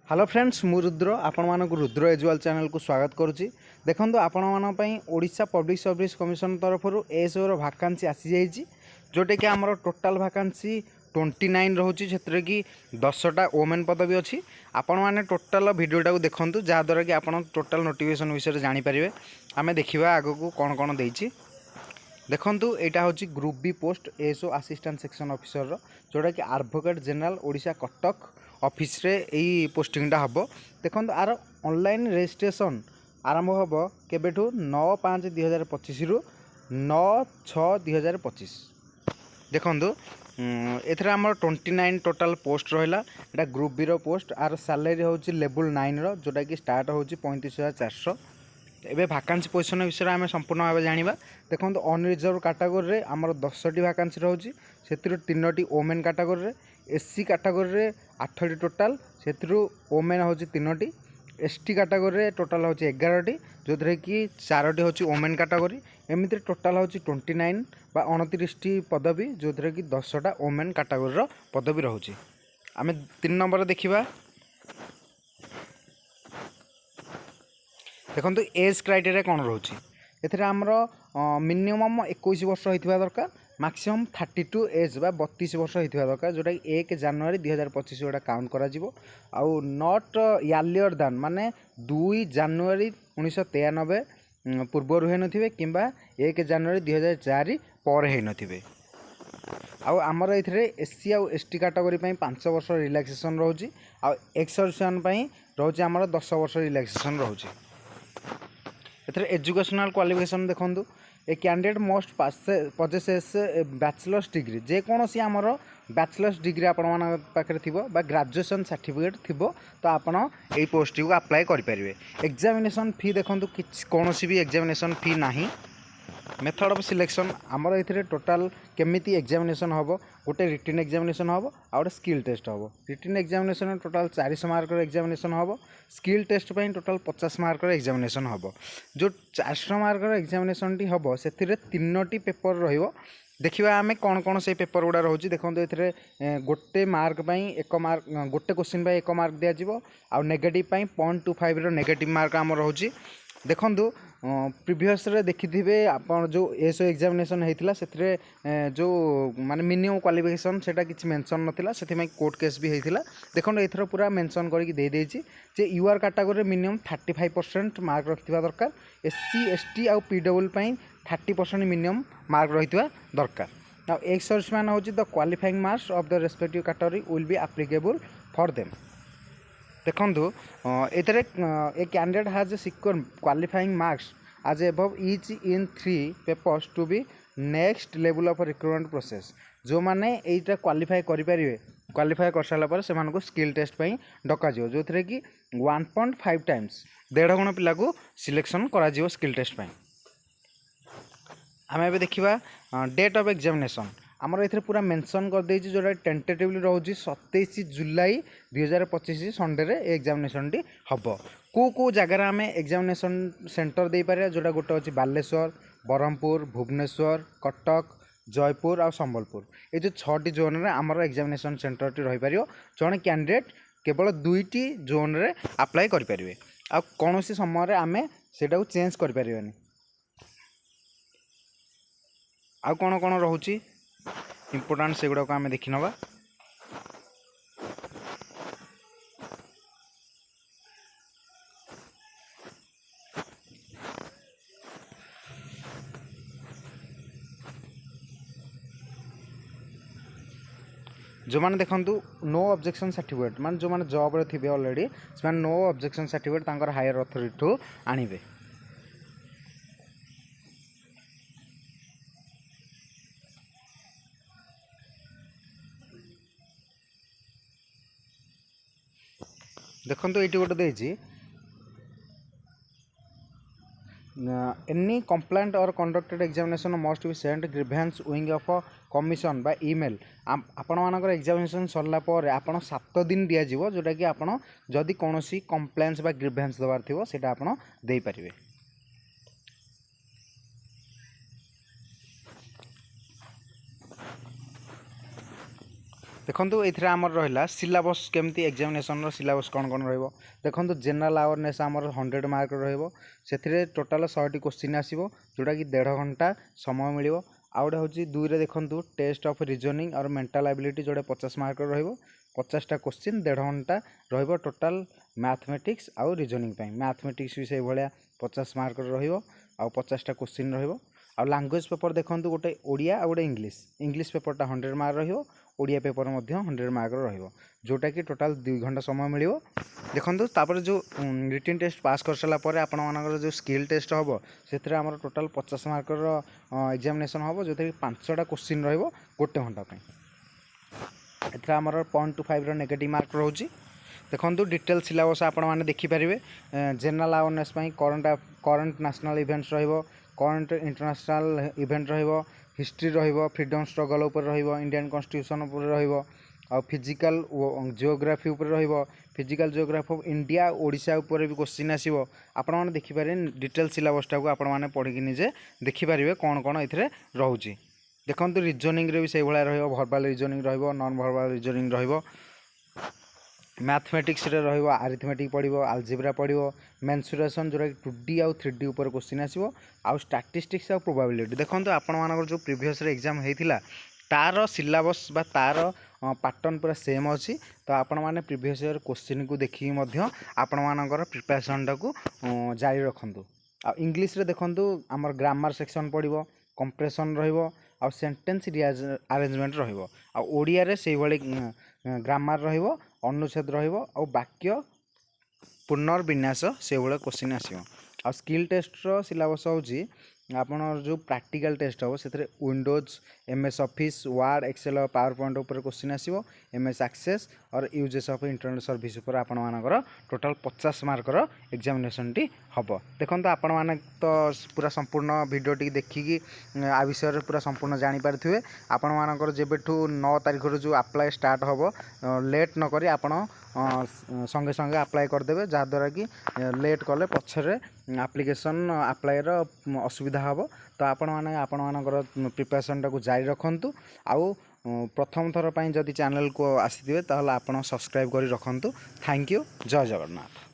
Hello friends मु रुद्र आपण मानक रुद्र एजुअल चैनल को स्वागत करुच्ची। देखो आपण मानी ओडिशा पब्लिक सर्विस कमिशन तरफ एएसओ रो वैकेंसी आसी जाइए जोटा कि आमर टोटाल वैकेंसी 29 रोचे से कि 10टा वोमेन पदवी अच्छी। आपण मैंने टोटाल भिडटा को देखूँ जहाँद्वारा कि आप टोटाल नोटिफिकेशन विषय जानीपर। आम देखा आग को कौन कौन देती देखूँ। यहाँ हूँ group B post ASO assistant section officer जोटा कि advocate general Odisha Cuttack office रे यही पोस्टिंगटा हम। देखो आर ऑनलाइन रजिस्ट्रेशन आरंभ हम केबेठू 9/5/2025 रु 9/6/2025। देखो एथर आम 29 टोटाल पोस्ट रहा। यहाँ ग्रुप बी रो पोस्ट आर सैलरी हूँ लेवल 9 रो जोटा कि स्टार्ट हूँ 35,400। एबे वैकेंसी पोजिशन विषय आम संपूर्ण भाव जाना। देखो अनरिजर्व कैटेगरी आमर 10टी वैकेंसी रोचे से 3टी वोमेन कैटेगरी। एससी कैटेगरी 8टी टोटाल से वोमेन हूँ 3टी। एसटी कैटेगरी टोटाल हूँ 11टी जो थी कि 4टी हूँ वोमेन कैटेगरी। एमती टोटाल हूँ 29 बा 29टी पदवी जो थी कि 10टा वोमेन कैटेगरी पदवी रोचे। आम 3 नंबर देखा। देखो एज क्राइटेरिया कौन रोचे एथेर आमर मिनिमम 21 वर्ष होता दरकार। मैक्सिमम 32 एज बा 32 वर्ष होता दरकार जोटा 1 जनवरी 2025 गोटा काउंट करा आउ नॉट यार्लियर दान माने 2 जनवरी 1993 पूर्वर होइनथिबे किंबा 1 जनवरी 2004 पर होइनथिबे। आउ आमर एथरे एससी आउ एसटी कैटेगरी 5 वर्ष रिलैक्सेशन रोचे आउ एक्स सर्विसमैन रोचे आमर 10 वर्ष रिलैक्सेशन रोचे। एथरे एजुकेशनल क्वालिफिकेशन देखो a candidate must possess bachelor's degree जेकोसी आमर बैचलर्स डिग्री आपण पाखे थी ग्रेजुएशन सर्टिफिकेट थी तो आपण यही पोस्ट को अप्लाई करेंगे। एग्जामिनेशन फी देखो कौन भी एग्जामिनेशन फी ना। मेथड ऑफ सिलेक्शन आमर ये टोटाल केमिति एग्जामिनेशन हम गोटे रिटन एग्जामिनेशन हम आ गए स्किल टेस्ट हम। Written examination total 400 mark examination हम। स्किल टेस्ट पे टोटाल 50 मार्क एग्जामिनेशन हम। जो 400 मार्क एग्जामिनेशन टी हम से 3टी पेपर रहिबो। देखिए आम कौन कौन से पेपर गुड़ा रोचे देखो ये गोटे मार्क एक मार्क गोटे क्वेश्चन एक मार्क दिज्व आ नेगेटिव 0.25 रो नेगेटिव मार्क आम रोचे। देखु प्रिवियस देखिथे आप जो एएसओ एग्जामिनेशन होता से जो माने मिनिमम क्वालिफिकेशन सेटा किसी मेंशन नथिला से कोर्ट केस भी होता। देखो एथर पूरा मेंशन करके दे देछि जे यूआर कैटेगरी मिनिमम 35% मार्क रखिथिबा दरकार। एससी एसटी आउ पीडब्ल्यू पई 30% मिनिमम मार्क रहिथिबा दरकार। नाउ एक्स सर्विसमैन होछि the qualifying marks of the respective category will be applicable for them. देखो एथरे a candidate has secure qualifying marks as above each in 3 papers to be next level of recruitment process. जो मैंने यहीटा qualify करेंगे qualify कर सारा से skill test पर duck जो थे कि 1.5 टाइम्स 1.5 गुण पिला को सिलेक्शन करा स्किल टेस्ट पर। आम ए देखा डेट ऑफ एग्जामिनेशन आमर ये पूरा मेंशन कर देछि जोटा टेंटेटिवली रोचे 27 जुलाई 2025 संडे रे एग्जामिनेशन टी हम। को जगार आम एग्जामिनेशन सेंटर दे पारे जोटा गोटे अच्छी बालेश्वर ब्रह्मपुर भुवनेश्वर कटक जयपुर आ संबलपुर ये जो 6टी जोन रे आमर एग्जामिनेशन सेंटर टी रही पारियो। जड़े कैंडिडेट केवल 2टी जोन रे अप्लाई करेंगे आ कौन समय आम सेटा को चेंज करें। आ कौन कौन रोचे इम्पोर्टाट से गुड़ाक आम देखी नवा। जो मैंने देखूँ नो ऑब्जेक्शन सर्टिफिकेट मान जो मैंने जॉब रे थे ऑलरेडी से नो ऑब्जेक्शन सर्टिफिकेट तांकर हायर अथॉरिटी ठू आनिबे। देखो ये गोटे देजी एनी कंप्लेंट और conducted examination must be sent grievance wing of commission बा ईमेल। आपण मानकर एग्जामिनेशन सरला पर आपण 7 दिन दिज्व जोटा कि आपण जदि कौन कंप्लेंट्स बा ग्रीवेंस देवार थी सेटा आपण दे पारिबे। देखो ये आमर रहा सिलेबस केमती एग्जामिनेशन सिलेबस कौन कौन रही देखो जनरल अवेयरनेस आमर 100 मार्क रही टोटाल 100 क्वेश्चन आसो जोटा कि 1.5 घंटा समय मिल आउ गए हूँ दुई देखो टेस्ट ऑफ रीजनिंग और मेंटल एबिलिटी जोड़े 50 मार्क रो50टा क्वेश्चन 1.5 घंटा रोटाल मैथमेटिक्स आउ रीजनिंग मैथमेटिक्स भी से भाया 50 मार्क रो50टा क्वेश्चन रो लैंग्वेज पेपर देखो गोटे ओडिया आ गोटे इंग्लिश पेपरटा 100 मार्क रो ओडिया पेपर 100 मार्क रोटा कि टोटाल 2 घंटा समय मिल देखो तापर जो रिटन टेस्ट पास कर सारापर आपण मानकर जो स्किल टेस्ट हम से टोटाल 50 मार्क एग्जामिनेशन हम जो 5टा क्वेश्चन रोटे घंटा एमर 0.25 नेगेटिव मार्क रोचे देखो डिटेल सिलेबस आपण मैंने देखिपारे general awareness current national events current international event history freedom struggle Indian constitution आ physical geography physical geography of India Odisha उपर भी क्वेश्चन आसो आपण मैंने देखिपारे डिटेल सिलेबसटा को आपण मैंने पढ़ी निजे देखिपारे कौन कौन ये रोचे देखो रीजनिंग भी से भाया भर्बाल रीजनिंग नॉन भर्बाल रीजनिंग मैथमेटिक्स रो आरिथमेटिक पड़ो आलजेब्रा पड़ो मेंसुरेशन जोटा कि 2D आउ 3D ऊपर क्वेश्चन आसो आउ स्टैटिस्टिक्स आउ प्रोबेबिलिटी देखो आपण मानकर जो प्रीवियस एग्जाम होता तार सिलेबस बा तार पैटर्न पूरा सेम अच्छी तो आपण मैंने प्रीवियस ईयर क्वेश्चन को देखिए आपण मानकर प्रिपरेशन को जारी रखु आ इंग्लिश रे देखो आमर ग्रामर सेक्शन पड़ो कंप्रेशन रो आ सेंटेंस अरेंजमेंट रो आ ओडिया रे से भाई ग्रामर रो अनुच्छेद रो आ वाक्य पुनर्विन्यास से भाया क्वेश्चन आसो आ स्किल टेस्ट रो सिलेबस होची आपण जो प्रैक्टिकल टेस्ट हो से Windows MS Office Word Excel PowerPoint ऊपर क्वेश्चन आसो एमएस एक्सेस और यूजेस ऑफ इंटरनेट सर्विस ऊपर आपण मानकर टोटाल 50 मार्क एग्जामिनेशन टी हम देखो आपण मैंने तो पूरा संपूर्ण वीडियो टी देखिकी आ विषय पूरा संपूर्ण जानीपारे आपण मानकर जेबेठू 9 तारीख जो अप्लाई स्टार्ट हम लेट नक आपण संगे संगे अप्लाई करदे जहाद्वारा कि लेट कले पछरे एप्लिकेशन अप्लाईर असुविधा हम तो आपण मानकर प्रिपरेशनटा को जारी रखु आउ प्रथम थर जदि चैनल को आसीथिबे ताहले आपण सब्सक्राइब करी रखु थैंक यू जय जगन्नाथ।